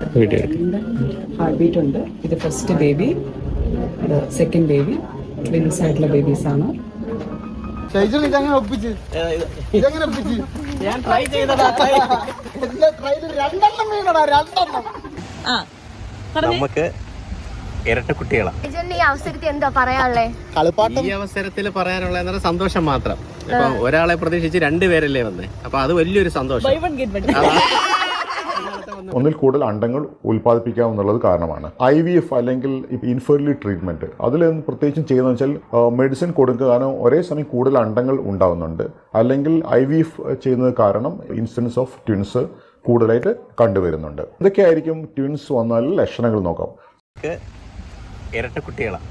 Heart beat ഉണ്ട്. ഇത് first baby, ഇത് സെക്കൻഡ് ബേബി, ട്വിൻസ് ആയിട്ടുള്ള ബേബീസ് ആണ്. നമുക്ക് ഇരട്ട കുട്ടികളാണ്. ഈ അവസരത്തിൽ എന്താ പറയാനുള്ളേ? ഈ അവസരത്തിൽ പറയാനുള്ള സന്തോഷം മാത്രം. ഇപ്പൊ ഒരാളെ പ്രതീക്ഷിച്ച് രണ്ടുപേരല്ലേ വന്നേ, അപ്പൊ അത് വലിയൊരു സന്തോഷം. ഒന്നിൽ കൂടുതൽ അണ്ടങ്ങൾ ഉൽപ്പാദിപ്പിക്കാമെന്നുള്ളത് കാരണമാണ്. IVF അല്ലെങ്കിൽ ഇൻഫെർട്ടിലിറ്റി ട്രീറ്റ്മെന്റ് അതിൽ പ്രത്യേകിച്ചും ചെയ്യുന്നത് വെച്ചാൽ മെഡിസിൻ കൊടുക്കുക, കാരണം ഒരേ സമയം കൂടുതൽ അണ്ടങ്ങൾ ഉണ്ടാവുന്നുണ്ട്. അല്ലെങ്കിൽ IVF ചെയ്യുന്നത് കാരണം ഇൻസിഡൻസ് ഓഫ് ട്വിൻസ് കൂടുതലായിട്ട് കണ്ടുവരുന്നുണ്ട്. ഇതൊക്കെയായിരിക്കും ട്വിൻസ് വന്നാൽ ലക്ഷണങ്ങൾ നോക്കാം. ഇരട്ട കുട്ടികളാണ്.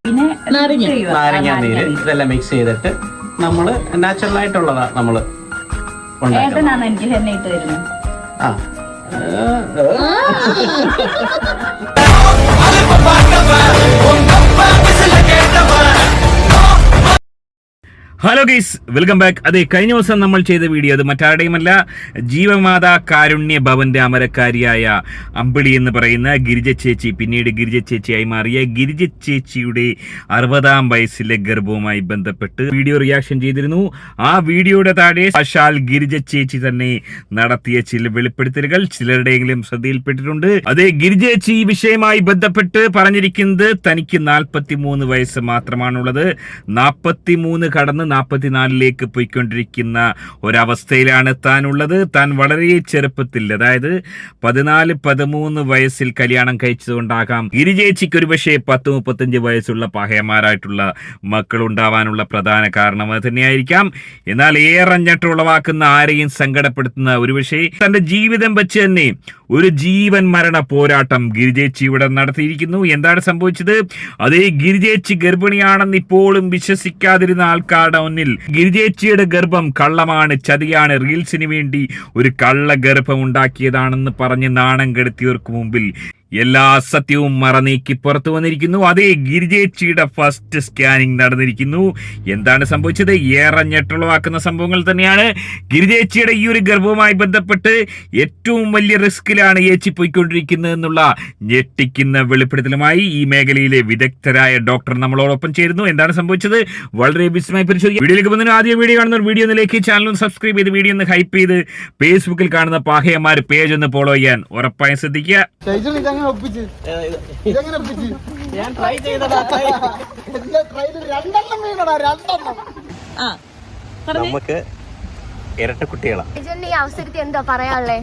പിന്നെ നാരങ്ങ നീര് ഇതെല്ലാം മിക്സ് ചെയ്തിട്ട് നമ്മള് നാച്ചുറൽ ആയിട്ടുള്ളതാ നമ്മള് ഉണ്ടാക്കുന്നത്. എനിക്ക് തന്നെ ഇട്ട് തരുന്നു. ആ ഹലോ ഗൈസ്, വെൽക്കം ബാക്ക്. അതെ, കഴിഞ്ഞ ദിവസം നമ്മൾ ചെയ്ത വീഡിയോ അത് മറ്റാരുടെയുമല്ല, ജീവമാതാ കാരുണ്യ ഭവന്റെ അമരക്കാരിയായ അമ്പിളി എന്ന് പറയുന്ന ഗിരിജ ചേച്ചി, പിന്നീട് ഗിരിജ ചേച്ചിയായി മാറിയ ഗിരിജ ചേച്ചിയുടെ 60-ാം വയസ്സിലെ ഗർഭവുമായി ബന്ധപ്പെട്ട് വീഡിയോ റിയാക്ഷൻ ചെയ്തിരുന്നു. ആ വീഡിയോയുടെ താഴെ സാക്ഷാൽ ഗിരിജ ചേച്ചി തന്നെ നടത്തിയ ചില വെളിപ്പെടുത്തലുകൾ ചിലരുടെയെങ്കിലും ശ്രദ്ധയിൽപ്പെട്ടിട്ടുണ്ട്. അതെ, ഗിരിജ ചേച്ചി ഈ വിഷയമായി ബന്ധപ്പെട്ട് പറഞ്ഞിരിക്കുന്നത് തനിക്ക് 43 വയസ്സ് മാത്രമാണുള്ളത്. 43 കടന്ന് 44ലേക്ക് പോയിക്കൊണ്ടിരിക്കുന്ന ഒരവസ്ഥയിലാണ് താനുള്ളത്. താൻ വളരെ ചെറുപ്പത്തിൽ, അതായത് 14-13 വയസ്സിൽ കല്യാണം കഴിച്ചതുകൊണ്ടാകാം ഗിരിജേച്ചിക്ക് ഒരുപക്ഷെ 10-35 വയസ്സുള്ള പഹയന്മാരായിട്ടുള്ള മക്കളുണ്ടാവാനുള്ള പ്രധാന കാരണം അത് തന്നെയായിരിക്കാം. എന്നാൽ ഏറെ ഞെട്ടുളവാക്കുന്ന, ആരെയും സങ്കടപ്പെടുത്തുന്ന, ഒരുപക്ഷെ തന്റെ ജീവിതം വെച്ച് തന്നെ ഒരു ജീവൻ മരണ പോരാട്ടം ഗിരിജേച്ചി ഇവിടെ നടത്തിയിരിക്കുന്നു. എന്താണ് സംഭവിച്ചത്? അതേ, ഗിരിജേച്ചി ഗർഭിണിയാണെന്ന് ഇപ്പോഴും വിശ്വസിക്കാതിരുന്ന ആൾക്കാരുടെ മുന്നിൽ ഗിരിജേച്ചിയുടെ ഗർഭം കള്ളമാണ്, ചതിയാണ്, റീൽസിന് വേണ്ടി ഒരു കള്ള ഗർഭം ഉണ്ടാക്കിയതാണെന്ന് പറഞ്ഞ് നാണം കെടുത്തിയവർക്ക് മുമ്പിൽ എല്ലാ സത്യവും മറനീക്കി പുറത്തു വന്നിരിക്കുന്നു. അതേ, ഗിരിജേച്ചിയുടെ ഫസ്റ്റ് സ്കാനിങ് നടന്നിരിക്കുന്നു. എന്താണ് സംഭവിച്ചത്? ഏറെ ഞെട്ടുളവാക്കുന്ന സംഭവങ്ങൾ തന്നെയാണ്. ഗിരിജേച്ചിയുടെ ഈ ഒരു ഗർഭവുമായി ബന്ധപ്പെട്ട് ഏറ്റവും വലിയ റിസ്കിലാണ് ഏച്ചി പോയിക്കൊണ്ടിരിക്കുന്നത് എന്നുള്ള ഞെട്ടിക്കുന്ന വെളിപ്പെടുത്തലുമായി ഈ മേഖലയിലെ വിദഗ്ധരായ ഡോക്ടർ നമ്മളോടൊപ്പം ചേരുന്നു. എന്താണ് സംഭവിച്ചത്? വളരെ വിശദമായി പരിശോധിക്കും. വീഡിയോയിലേക്ക് പോകുന്നതിന് ആദ്യം വീഡിയോ കാണുന്ന വീഡിയോ ഒന്ന് ലൈക്ക്, ചാനൽ ഒന്ന് സബ്സ്ക്രൈബ് ചെയ്ത് വീഡിയോ ഒന്ന് ഹൈപ്പ് ചെയ്ത് ഫേസ്ബുക്കിൽ കാണുന്ന പാഹയന്മാർ പേജ് ഒന്ന് ഫോളോ ചെയ്യാൻ ഉറപ്പായും ശ്രദ്ധിക്കുക. നമുക്ക് ഇരട്ട കുട്ടികളാണ്. ഈ അവസരത്തിൽ എന്താ പറയാനുള്ളേ?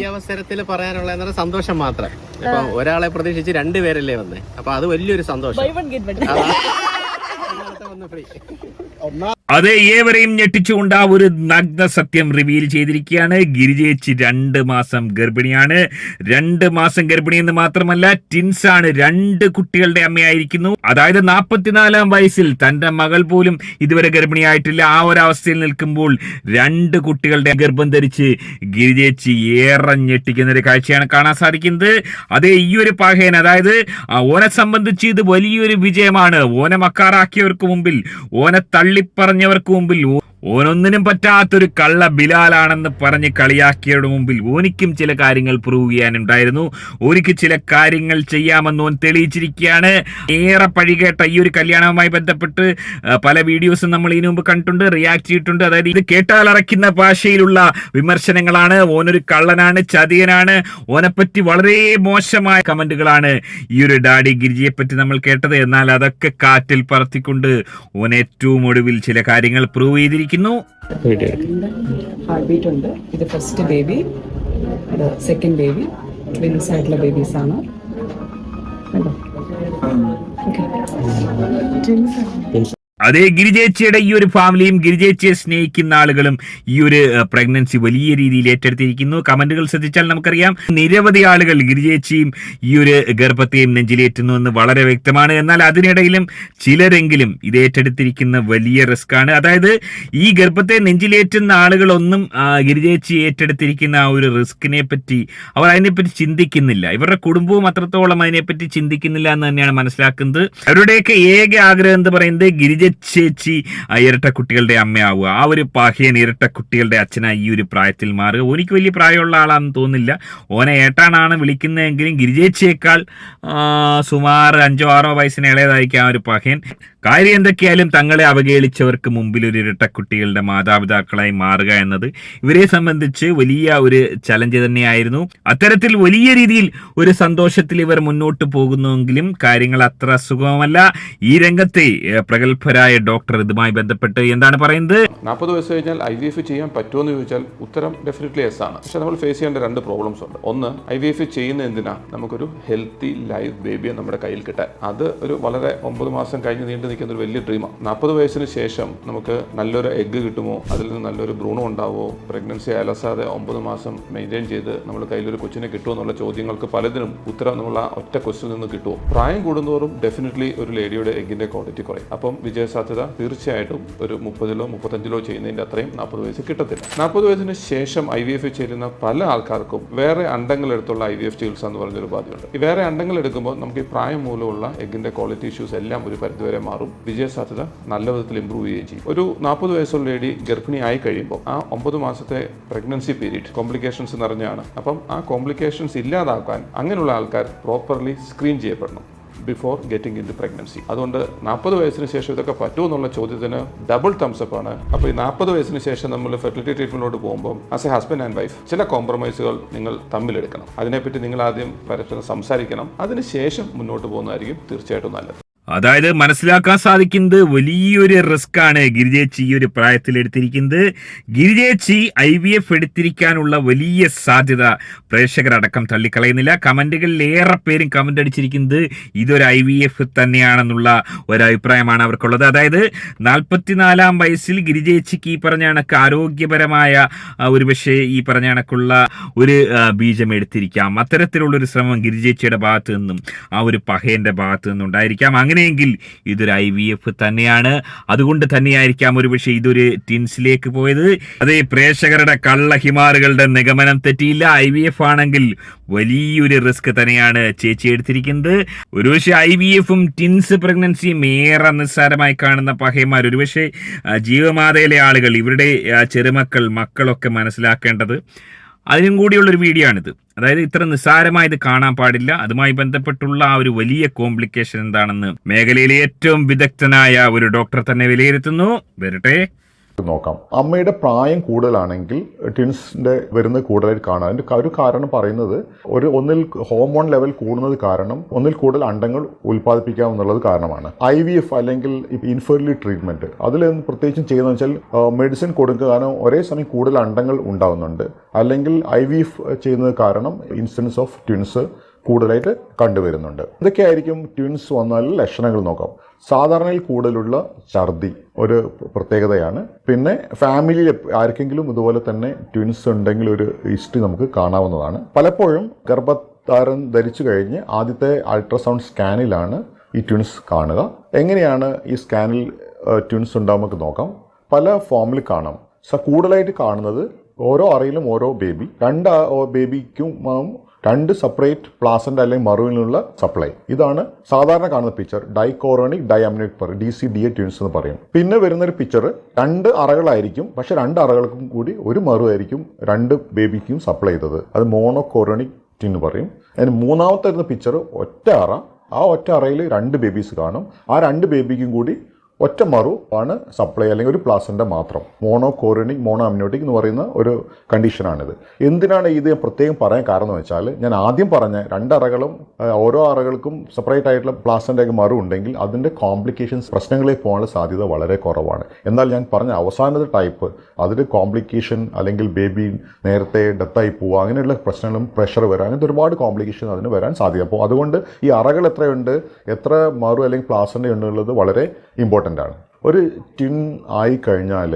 ഈ അവസരത്തിൽ പറയാനുള്ള സന്തോഷം മാത്രം. ഇപ്പൊ ഒരാളെ പ്രതീക്ഷിച്ച് രണ്ടുപേരല്ലേ വന്നേ, അപ്പൊ അത് വലിയൊരു സന്തോഷം. അതെ, ഏവരെയും ഞെട്ടിച്ചുകൊണ്ട് ആ ഒരു നഗ്ന സത്യം റിവീൽ ചെയ്തിരിക്കുകയാണ്. ഗിരിജേച്ചി 2 മാസം ഗർഭിണിയാണ്. 2 മാസം ഗർഭിണി എന്ന് മാത്രമല്ല, ട്വിൻസ് ആണ്. 2 കുട്ടികളുടെ അമ്മയായിരിക്കുന്നു. അതായത് 44-ാം വയസ്സിൽ തന്റെ മകൾ പോലും ഇതുവരെ ഗർഭിണിയായിട്ടില്ല. ആ ഒരു അവസ്ഥയിൽ നിൽക്കുമ്പോൾ 2 കുട്ടികളുടെ ഗർഭം ധരിച്ച് ഗിരിജേച്ചി ഏറെ ഞെട്ടിക്കുന്ന ഒരു കാഴ്ചയാണ് കാണാൻ സാധിക്കുന്നത്. അതേ, ഈ ഒരു പഹയൻ, അതായത് ഓനെ സംബന്ധിച്ച് ഇത് വലിയൊരു വിജയമാണ്. ഓനെ മക്കാറാക്കിയവർക്ക് മുമ്പിൽ, ഓനെ തള്ളിപ്പറഞ്ഞവർക്ക് മുമ്പിൽ, ഓനൊന്നിനും പറ്റാത്തൊരു കള്ള ബിലാലാണെന്ന് പറഞ്ഞ് കളിയാക്കിയവരുടെ മുമ്പിൽ ഓനിക്കും ചില കാര്യങ്ങൾ പ്രൂവ് ചെയ്യാനുണ്ടായിരുന്നു. ഓനിക്ക് ചില കാര്യങ്ങൾ ചെയ്യാമെന്ന് ഓൻ തെളിയിച്ചിരിക്കുകയാണ്. ഏറെ പഴികേട്ട ഈ ഒരു കല്യാണവുമായി ബന്ധപ്പെട്ട് പല വീഡിയോസും നമ്മൾ ഇതിനു മുമ്പ് കണ്ടിട്ടുണ്ട്, റിയാക്ട് ചെയ്തിട്ടുണ്ട്. അതായത് ഇത് കേട്ടാലറയ്ക്കുന്ന ഭാഷയിലുള്ള വിമർശനങ്ങളാണ്. ഓനൊരു കള്ളനാണ്, ചതിയനാണ്, ഓനെപ്പറ്റി വളരെ മോശമായ കമന്റുകളാണ് ഈ ഒരു ഡാഡി ഗിരിജിയെ പറ്റി നമ്മൾ കേട്ടത്. എന്നാൽ അതൊക്കെ കാറ്റിൽ പറത്തിക്കൊണ്ട് ഓൻ ഏറ്റവും ഒടുവിൽ ചില കാര്യങ്ങൾ പ്രൂവ് ചെയ്തിരിക്കുന്നു. ഹാർട്ട് ബീറ്റ് ഉണ്ട്. ഇത് ഫസ്റ്റ് ബേബി, ഇത് സെക്കൻഡ് ബേബി, ട്വിൻസ് ആയിട്ടുള്ള ബേബീസ് ആണ്. അതേ, ഗിരിജേച്ചിയുടെ ഈ ഒരു ഫാമിലിയും ഗിരിജേച്ചിയെ സ്നേഹിക്കുന്ന ആളുകളും ഈ ഒരു പ്രഗ്നൻസി വലിയ രീതിയിൽ ഏറ്റെടുത്തിരിക്കുന്നു. കമന്റുകൾ ശ്രദ്ധിച്ചാൽ നമുക്കറിയാം, നിരവധി ആളുകൾ ഗിരിജേച്ചിയും ഈ ഒരു ഗർഭത്തെയും നെഞ്ചിലേറ്റുന്നു എന്ന് വളരെ വ്യക്തമാണ്. എന്നാൽ അതിനിടയിലും ചിലരെങ്കിലും ഇത് ഏറ്റെടുത്തിരിക്കുന്ന വലിയ റിസ്ക് ആണ്. അതായത് ഈ ഗർഭത്തെ നെഞ്ചിലേറ്റുന്ന ആളുകളൊന്നും ഗിരിജേച്ചി ഏറ്റെടുത്തിരിക്കുന്ന ആ ഒരു റിസ്കിനെ പറ്റി അവർ അതിനെപ്പറ്റി ചിന്തിക്കുന്നില്ല. ഇവരുടെ കുടുംബവും അത്രത്തോളം അതിനെപ്പറ്റി ചിന്തിക്കുന്നില്ല എന്ന് തന്നെയാണ് മനസ്സിലാക്കുന്നത്. അവരുടെയൊക്കെ ഏക ആഗ്രഹം എന്ന് പറയുന്നത് ഗിരിജ ചേച്ചി ഇരട്ട കുട്ടികളുടെ അമ്മയാവുക, ആ ഒരു പഹയൻ ഇരട്ട കുട്ടികളുടെ അച്ഛനായി ഈ ഒരു പ്രായത്തിൽ മാറുക. എനിക്ക് വലിയ പ്രായമുള്ള ആളാണെന്ന് തോന്നുന്നില്ല, ഓനെ ഏട്ടാനാണ് വിളിക്കുന്നതെങ്കിലും ഗിരിജേച്ചിയേക്കാൾ സുമാർ 5-6 വയസ്സിന് ഇളയതായിരിക്കും ആ ഒരു പഹയൻ. കാര്യം എന്തൊക്കെയായാലും തങ്ങളെ അവഹേളിച്ചവർക്ക് മുമ്പിൽ ഒരു ഇരട്ടക്കുട്ടികളുടെ മാതാപിതാക്കളായി മാറുക എന്നത് ഇവരെ സംബന്ധിച്ച് വലിയ ഒരു ചലഞ്ച് തന്നെയായിരുന്നു. അത്തരത്തിൽ വലിയ രീതിയിൽ ഒരു സന്തോഷത്തിൽ ഇവർ മുന്നോട്ട് പോകുന്നുവെങ്കിലും കാര്യങ്ങൾ അത്ര സുഗമമല്ല. ഈ രംഗത്തെ പ്രഗത്ഭരായ ഡോക്ടർ ഇതുമായി ബന്ധപ്പെട്ട് എന്താണ് പറയുന്നത്? 40 വയസ്സ് കഴിഞ്ഞാൽ IVF ചെയ്യാൻ പറ്റുമെന്ന് ചോദിച്ചാൽ ഉത്തരം ഡെഫിനറ്റ്ലി യെസ് ആണ്. പക്ഷെ നമ്മൾ ഫേസ് ചെയ്യേണ്ട 2 പ്രോബ്ലംസ് ഉണ്ട്. ഒന്ന്, IVF ചെയ്യുന്ന എന്തിനാ? നമുക്കൊരു ഹെൽത്തി ലൈവ് ബേബിയെ നമ്മുടെ കയ്യിൽ കിട്ടാൻ. അത് ഒരു വളരെ 9 മാസം കഴിഞ്ഞ് നീണ്ടു നിൽക്കുന്ന ഒരു വലിയ ഡ്രീമാണ്. 40 വയസ്സിന് ശേഷം നമുക്ക് നല്ലൊരു എഗ്ഗ് കിട്ടുമോ, അതിൽ നിന്ന് നല്ലൊരു ഭ്രൂണം ഉണ്ടാവുമോ, പ്രഗ്നൻസി അലസാതെ 9 മാസം മെയിൻറ്റെയിൻ ചെയ്ത് നമ്മുടെ കയ്യിലൊരു കൊച്ചിനെ കിട്ടുമോ എന്നുള്ള ചോദ്യങ്ങൾക്ക് പലതിനും ഉത്തരം നമ്മൾ ആ ഒറ്റ ക്വസ്റ്റിൽ നിന്ന് കിട്ടുമോ. പ്രായം കൂടുന്നതോറും ഡെഫിനറ്റ്ലി ഒരു ലേഡിയുടെ എഗ്ഗിന്റെ ക്വാളിറ്റി കുറയും. അപ്പം വിജയസാധ്യത തീർച്ചയായിട്ടും ഒരു 30-ലോ 35-ലോ ചെയ്യുന്നതിന്റെ അത്രയും 40 വയസ്സ് കിട്ടത്തില്ല. 40 വയസ്സിന് ശേഷം IVF ചെയ്യുന്ന പല ആൾക്കാർക്കും വേറെ അണ്ടങ്ങൾ എടുത്തുള്ള IVF ചികിത്സ എന്ന് പറഞ്ഞൊരു ഉപാധിയുണ്ട്. ഈ വേറെ അണ്ടങ്ങൾ എടുക്കുമ്പോൾ നമുക്ക് ഈ പ്രായം മൂലമുള്ള എഗ്ഗിന്റെ ക്വാളിറ്റി ഇഷ്യൂസ് എല്ലാം ഒരു പരിധിവരെ മാറും. വിജയസാധ്യത നല്ല വിധത്തിൽ ഇമ്പ്രൂവ് ചെയ്യുകയും ചെയ്യും. ഒരു 40 വയസ്സുള്ള ലേഡി ഗർഭിണി ആയി കഴിയുമ്പോൾ ആ 9 മാസത്തെ പ്രഗ്നൻസി പീരീഡ് കോംപ്ലിക്കേഷൻസ് നിറഞ്ഞാണ്. അപ്പം ആ കോംപ്ലിക്കേഷൻസ് ഇല്ലാതാക്കാൻ അങ്ങനെയുള്ള ആൾക്കാർ പ്രോപ്പർലി സ്ക്രീൻ ചെയ്യപ്പെടണം before getting into pregnancy. അതുകൊണ്ട് 40 വയസ്സിന് ശേഷം ഇതൊക്കെ പറ്റുമോ എന്നുള്ള ചോദ്യത്തിന് ഡബിൾ തംസപ്പ് ആണ്. അപ്പോൾ ഈ 40 വയസ്സിന് ശേഷം നമ്മൾ ഫെർട്ടിലിറ്റി ട്രീറ്റ്മെന്റിലോട്ട് പോകുമ്പോൾ as A husband and wife ചില കോംപ്രമൈസുകൾ നിങ്ങൾ തമ്മിലെടുക്കണം. അതിനെപ്പറ്റി നിങ്ങൾ ആദ്യം പരസ്പരം സംസാരിക്കണം. അതിനുശേഷം മുന്നോട്ട് പോകുന്നതായിരിക്കും തീർച്ചയായിട്ടും നല്ലത്. അതായത് മനസ്സിലാക്കാൻ സാധിക്കുന്നത് വലിയൊരു റിസ്ക് ആണ് ഗിരിജേച്ചി ഈ ഒരു പ്രായത്തിൽ എടുത്തിരിക്കുന്നത്. ഗിരിജേച്ചി IVF എടുത്തിരിക്കാനുള്ള വലിയ സാധ്യത പ്രേക്ഷകരടക്കം തള്ളിക്കളയുന്നില്ല. കമന്റുകളിൽ ഏറെ പേരും കമന്റ് അടിച്ചിരിക്കുന്നത് ഇതൊരു IVF തന്നെയാണെന്നുള്ള ഒരഭിപ്രായമാണ് അവർക്കുള്ളത്. അതായത് 44-ാം വയസ്സിൽ ഗിരിജേച്ചിക്ക് ഈ പറഞ്ഞ കണക്ക് ആരോഗ്യപരമായ ഒരു പക്ഷേ ഈ പറഞ്ഞ കണക്കുള്ള ഒരു ബീജം എടുത്തിരിക്കാം. അത്തരത്തിലുള്ളൊരു ശ്രമം ഗിരിജേച്ചിയുടെ ഭാഗത്തു നിന്നും ആ ഒരു പഹയന്റെ ഭാഗത്തു നിന്നും ഉണ്ടായിരിക്കാം. അങ്ങനെയെങ്കിൽ ഇതൊരു IVF തന്നെയാണ്. അതുകൊണ്ട് തന്നെയായിരിക്കാം ഒരു പക്ഷേ ഇതൊരു ടിൻസിലേക്ക് പോയത്. അതേ, പ്രേക്ഷകരുടെ കള്ളഹിമാറുകളുടെ നിഗമനം തെറ്റിയില്ല. IVF ആണെങ്കിൽ വലിയൊരു റിസ്ക് തന്നെയാണ് ചേച്ചി എടുത്തിരിക്കുന്നത്. ഒരുപക്ഷെ IVF-ഉം ടിൻസ് പ്രഗ്നൻസിയും ഏറെ നിസ്സാരമായി കാണുന്ന പഹയന്മാർ, ഒരുപക്ഷെ ജീവമാതയിലെ ആളുകൾ, ഇവരുടെ മക്കളൊക്കെ മനസ്സിലാക്കേണ്ടത് അതിനും കൂടിയുള്ളൊരു വീഡിയോ ആണിത്. അതായത് ഇത്ര നിസ്സാരമായത് കാണാൻ പാടില്ല. അതുമായി ബന്ധപ്പെട്ടുള്ള ആ ഒരു വലിയ കോംപ്ലിക്കേഷൻ എന്താണെന്ന് മേഖലയിലെ ഏറ്റവും വിദഗ്ധനായ ഒരു ഡോക്ടർ തന്നെ വിലയിരുത്തുന്നു. വരട്ടെ നോക്കാം. അമ്മയുടെ പ്രായം കൂടുതലാണെങ്കിൽ ട്വിൻസിന്റെ വരുന്നത് കൂടുതലായിട്ട് കാണാം. അതിന്റെ ഒരു കാരണം പറയുന്നത് ഒന്നിൽ ഹോർമോൺ ലെവൽ കൂടുന്നത് കാരണം ഒന്നിൽ കൂടുതൽ അണ്ടങ്ങൾ ഉൽപ്പാദിപ്പിക്കാം എന്നുള്ളത് കാരണമാണ്. IVF അല്ലെങ്കിൽ ഇൻഫെർട്ടിലിറ്റി ട്രീറ്റ്മെന്റ് അതിൽ പ്രത്യേകിച്ചും ചെയ്യുന്നത് വെച്ചാൽ മെഡിസിൻ കൊടുക്കുക കാരണം ഒരേ സമയം കൂടുതൽ അണ്ടങ്ങൾ ഉണ്ടാവുന്നുണ്ട്. അല്ലെങ്കിൽ IVF ചെയ്യുന്നത് കാരണം ഇൻസിഡൻസ് ഓഫ് ട്വിൻസ് കൂടുതലായിട്ട് കണ്ടുവരുന്നുണ്ട്. ഇതൊക്കെയായിരിക്കും ട്വിൻസ് വന്നാൽ ലക്ഷണങ്ങൾ നോക്കാം. സാധാരണയിൽ കൂടുതലുള്ള ഛർദി ഒരു പ്രത്യേകതയാണ്. പിന്നെ ഫാമിലിയിൽ ആർക്കെങ്കിലും ഇതുപോലെ തന്നെ ട്വിൻസ് ഉണ്ടെങ്കിൽ ഒരു ഹിസ്റ്ററി നമുക്ക് കാണാവുന്നതാണ്. പലപ്പോഴും ഗർഭധാരം ധരിച്ചു കഴിഞ്ഞ് ആദ്യത്തെ അൾട്രാസൗണ്ട് സ്കാനിലാണ് ഈ ട്വിൻസ് കാണുക. എങ്ങനെയാണ് ഈ സ്കാനിൽ ട്വിൻസ് ഉണ്ടാകുമ്പോൾ നോക്കാം. പല ഫോമിൽ കാണാം. കൂടുതലായിട്ട് കാണുന്നത് ഓരോ അറയിലും ഓരോ ബേബി, 2 ബേബിക്കും 2 സെപ്പറേറ്റ് പ്ലാസൻ്റ് അല്ലെങ്കിൽ മറുവിനുള്ള സപ്ലൈ. ഇതാണ് സാധാരണ കാണുന്ന പിക്ചർ. ഡൈകോറോണിക് ഡൈഅമിനിക് DCDA ട്വിൻസ് എന്ന് പറയും. പിന്നെ വരുന്നൊരു പിക്ചർ 2 അറകളായിരിക്കും, പക്ഷെ 2 അറകൾക്കും കൂടി ഒരു മറുവായിരിക്കും 2 ബേബിക്കും സപ്ലൈ ചെയ്തത്. അത് മോണോകോറോണിക് ട്വിൻ എന്ന് പറയും. അതിന് മൂന്നാമത്തെ വരുന്ന പിക്ചർ ഒറ്റ അറ. ആ ഒറ്റ അറയിൽ 2 ബേബീസ് കാണും. ആ 2 ബേബിക്കും കൂടി ഒറ്റ മറു ആണ് സപ്ലൈ, അല്ലെങ്കിൽ ഒരു പ്ലാസൻ്റ മാത്രം. മോണോകോറോണിക് മോണോ അമ്നിയോട്ടിക് എന്ന് പറയുന്ന ഒരു കണ്ടീഷനാണിത്. എന്തിനാണ് ഇത് പ്രത്യേകം പറയാൻ കാരണം എന്ന് വെച്ചാൽ, ഞാൻ ആദ്യം പറഞ്ഞ 2 അറകളും ഓരോ അറകൾക്കും സെപ്പറേറ്റ് ആയിട്ടുള്ള പ്ലാസൻ്റ മറു ഉണ്ടെങ്കിൽ അതിൻ്റെ കോംപ്ലിക്കേഷൻസ് പ്രശ്നങ്ങളിലേക്ക് പോകാനുള്ള സാധ്യത വളരെ കുറവാണ്. എന്നാൽ ഞാൻ പറഞ്ഞ അവസാനത്തെ ടൈപ്പ് അതിൽ കോംപ്ലിക്കേഷൻ അല്ലെങ്കിൽ ബേബി നേരത്തെ ഡെത്തായി പോവുക, അങ്ങനെയുള്ള പ്രശ്നങ്ങളും പ്രഷർ വരാൻ, അങ്ങനത്തെ ഒരുപാട് കോംപ്ലിക്കേഷൻ അതിന് വരാൻ സാധ്യത. അപ്പോൾ അതുകൊണ്ട് ഈ അറകൾ എത്രയുണ്ട്, എത്ര മറു അല്ലെങ്കിൽ പ്ലാസൻ്റ ഉണ്ടെന്നുള്ളത് വളരെ ഇമ്പോർട്ടൻ്റ് ആണ്. ഒരു ട്വിൻ ആയി കഴിഞ്ഞാൽ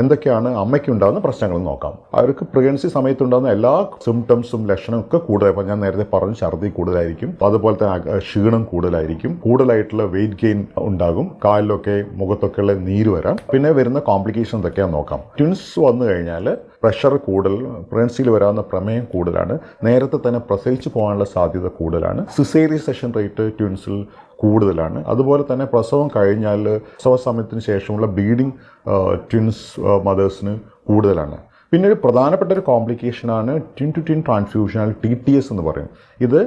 എന്തൊക്കെയാണ് അമ്മയ്ക്കുണ്ടാകുന്ന പ്രശ്നങ്ങൾ നോക്കാം. അവർക്ക് പ്രഗ്നൻസി സമയത്തുണ്ടാകുന്ന എല്ലാ സിംറ്റംസും ലക്ഷണവും ഒക്കെ കൂടുതലായി, ഞാൻ നേരത്തെ പറഞ്ഞു, ഛർദി കൂടുതലായിരിക്കും, അതുപോലെ തന്നെ ക്ഷീണം കൂടുതലായിരിക്കും, കൂടുതലായിട്ടുള്ള വെയിറ്റ് ഗെയിൻ ഉണ്ടാകും, കാലിലൊക്കെ മുഖത്തൊക്കെയുള്ള നീര് വരാം. പിന്നെ വരുന്ന കോംപ്ലിക്കേഷൻ എന്തൊക്കെയാണെന്ന് നോക്കാം. ട്വിൻസ് വന്നു കഴിഞ്ഞാൽ പ്രഷർ കൂടുതൽ, പ്രഗ്നൻസിയിൽ വരാവുന്ന പ്രമേയം കൂടുതലാണ്, നേരത്തെ തന്നെ പ്രസവിച്ച് പോകാനുള്ള സാധ്യത കൂടുതലാണ്, സിസേറിയൻ സെഷൻ റേറ്റ് ട്വിൻസിൽ കൂടുതലാണ്. അതുപോലെ തന്നെ പ്രസവം കഴിഞ്ഞാൽ പ്രസവ സമയത്തിന് ശേഷമുള്ള ബ്ലീഡിങ് ട്വിൻസ് മദേഴ്സിന് കൂടുതലാണ്. പിന്നെ ഒരു പ്രധാനപ്പെട്ട ഒരു കോംപ്ലിക്കേഷനാണ് twin to twin transfusion, TTS എന്ന് പറയും. ഇത്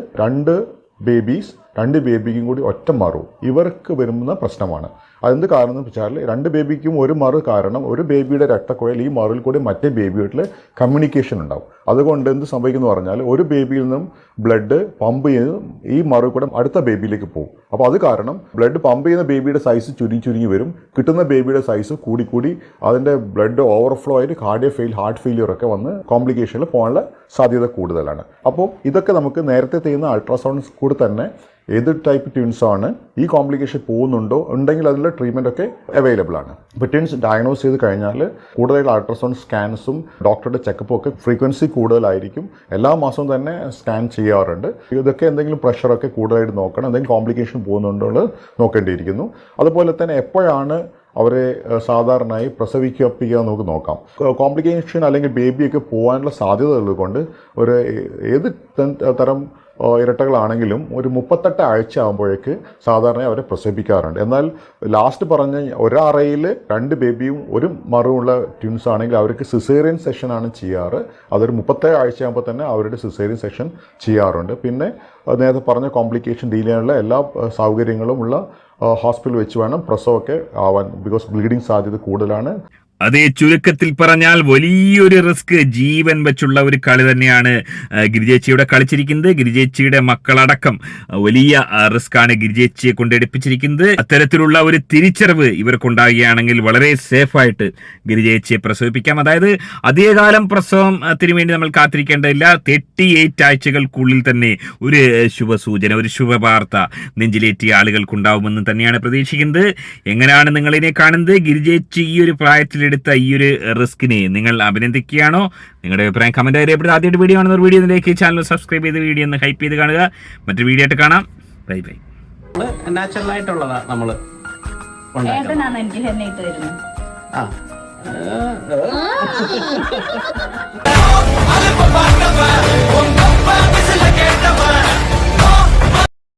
രണ്ട് ബേബിക്കും കൂടി ഒറ്റ മറു ഇവർക്ക് വരുന്ന പ്രശ്നമാണ്. അതെന്ത് കാരണം എന്ന് വെച്ചാൽ രണ്ട് ബേബിക്കും ഒരു മറു കാരണം ഒരു ബേബിയുടെ രക്തക്കുഴൽ ഈ മറുവിൽ കൂടി മറ്റേ ബേബിയായിട്ടുള്ള കമ്മ്യൂണിക്കേഷൻ ഉണ്ടാവും. അതുകൊണ്ട് എന്ത് സംഭവിക്കുന്നു പറഞ്ഞാൽ ഒരു ബേബിയിൽ നിന്നും ബ്ലഡ് പമ്പ് ചെയ്ത് ഈ മറു കൂടെ അടുത്ത ബേബിയിലേക്ക് പോകും. അപ്പോൾ അത് കാരണം ബ്ലഡ് പമ്പ് ചെയ്യുന്ന ബേബിയുടെ സൈസ് ചുരുങ്ങി വരും, കിട്ടുന്ന ബേബിയുടെ സൈസ് കൂടി അതിൻ്റെ ബ്ലഡ് ഓവർഫ്ലോ ആയിട്ട് ഹാർട്ട് ഫെയിലിയർ ഒക്കെ വന്ന് കോംപ്ലിക്കേഷനിൽ പോകാനുള്ള സാധ്യത കൂടുതലാണ്. അപ്പോൾ ഇതൊക്കെ നമുക്ക് നേരത്തെ ചെയ്യുന്ന അൾട്രാസൗണ്ട് കൂടെ തന്നെ ഏത് ടൈപ്പ് ട്വിൻസാണ് ഈ കോംപ്ലിക്കേഷൻ പോകുന്നുണ്ടോ ഉണ്ടെങ്കിൽ അതിലുള്ള ട്രീറ്റ്മെൻ്റ് ഒക്കെ അവൈലബിൾ ആണ്. ഇപ്പോൾ ട്വിൻസ് ഡയഗ്നോസ് ചെയ്ത് കഴിഞ്ഞാൽ കൂടുതലായിട്ട് അൾട്രാസൗണ്ട് സ്കാൻസും ഡോക്ടറുടെ ചെക്കപ്പും ഒക്കെ ഫ്രീക്വൻസി കൂടുതലായിരിക്കും. എല്ലാ മാസവും തന്നെ സ്കാൻ ചെയ്യാറുണ്ട്. ഇതൊക്കെ എന്തെങ്കിലും പ്രഷറൊക്കെ കൂടുതലായിട്ട് നോക്കണം, എന്തെങ്കിലും കോംപ്ലിക്കേഷൻ പോകുന്നുണ്ടോ നോക്കേണ്ടിയിരിക്കുന്നു. അതുപോലെ തന്നെ എപ്പോഴാണ് അവരെ സാധാരണയായി പ്രസവിക്കുക നമുക്ക് നോക്കാം. കോംപ്ലിക്കേഷൻ അല്ലെങ്കിൽ ബേബിയൊക്കെ പോകാനുള്ള സാധ്യത ഉള്ളതുകൊണ്ട് ഒരു ഏത് തരം ഇരട്ടകളാണെങ്കിലും ഒരു 38 ആഴ്ച ആകുമ്പോഴേക്ക് സാധാരണ അവരെ പ്രസവിപ്പിക്കാറുണ്ട്. എന്നാൽ ലാസ്റ്റ് പറഞ്ഞ ഒരറയിൽ 2 ബേബിയും ഒരു മറുമുള്ള ട്വിൻസ് ആണെങ്കിൽ അവർക്ക് സിസേറിയൻ സെഷനാണ് ചെയ്യാറ്. അതൊരു 37 ആഴ്ച ആകുമ്പോൾ തന്നെ അവരുടെ സിസേറിയൻ സെഷൻ ചെയ്യാറുണ്ട്. പിന്നെ നേരത്തെ പറഞ്ഞ കോംപ്ലിക്കേഷൻ ഡീൽ ചെയ്യാനുള്ള എല്ലാ സൗകര്യങ്ങളും ഉള്ള ഹോസ്പിറ്റൽ വെച്ച് വേണം പ്രസവമൊക്കെ ആവാൻ, ബിക്കോസ് ബ്ലീഡിങ് സാധ്യത കൂടുതലാണ്. അതേ ചുരുക്കത്തിൽ പറഞ്ഞാൽ വലിയൊരു റിസ്ക്, ജീവൻ വെച്ചുള്ള ഒരു കളി തന്നെയാണ് ഗിരിജേച്ചിയുടെ കളിച്ചിരിക്കുന്നത്. ഗിരിജേച്ചിയുടെ മക്കളടക്കം വലിയ റിസ്ക്കാണ് ഗിരിജേച്ചിയെ കൊണ്ടെടുപ്പിച്ചിരിക്കുന്നത്. അത്തരത്തിലുള്ള ഒരു തിരിച്ചറിവ് ഇവർക്കുണ്ടാകുകയാണെങ്കിൽ വളരെ സേഫായിട്ട് ഗിരിജേച്ചിയെ പ്രസവിപ്പിക്കാം. അതായത് അധികകാലം പ്രസവത്തിന് വേണ്ടി നമ്മൾ കാത്തിരിക്കേണ്ടതില്ല. 38 ആഴ്ചകൾക്കുള്ളിൽ തന്നെ ഒരു ശുഭസൂചന, ഒരു ശുഭവാർത്ത നെഞ്ചിലേറ്റിയ ആളുകൾക്കുണ്ടാവുമെന്ന് തന്നെയാണ് പ്രതീക്ഷിക്കുന്നത്. എങ്ങനെയാണ് നിങ്ങളിതിനെ കാണുന്നത്? ഗിരിജേച്ചി ഈ ഒരു പ്രായത്തിൽ എടുത്ത ഈ ഒരു റിസ്കിനെ നിങ്ങൾ അഭിനന്ദിക്കുകയാണോ? നിങ്ങളുടെ അഭിപ്രായം കമന്റ് അറിയപ്പെടുക. ആദ്യമായിട്ട് വീഡിയോ കാണുന്ന വീഡിയോയിലേക്ക് ചാനൽ സബ്സ്ക്രൈബ് ചെയ്ത് വീഡിയോ ഒന്ന് ഹൈപ്പ് ചെയ്ത് കാണുക. മറ്റൊരു വീഡിയോ ആയിട്ട് കാണാം. ബൈ. നാച്ചുറൽ ആയിട്ടുള്ളതാ നമ്മൾ എനിക്ക്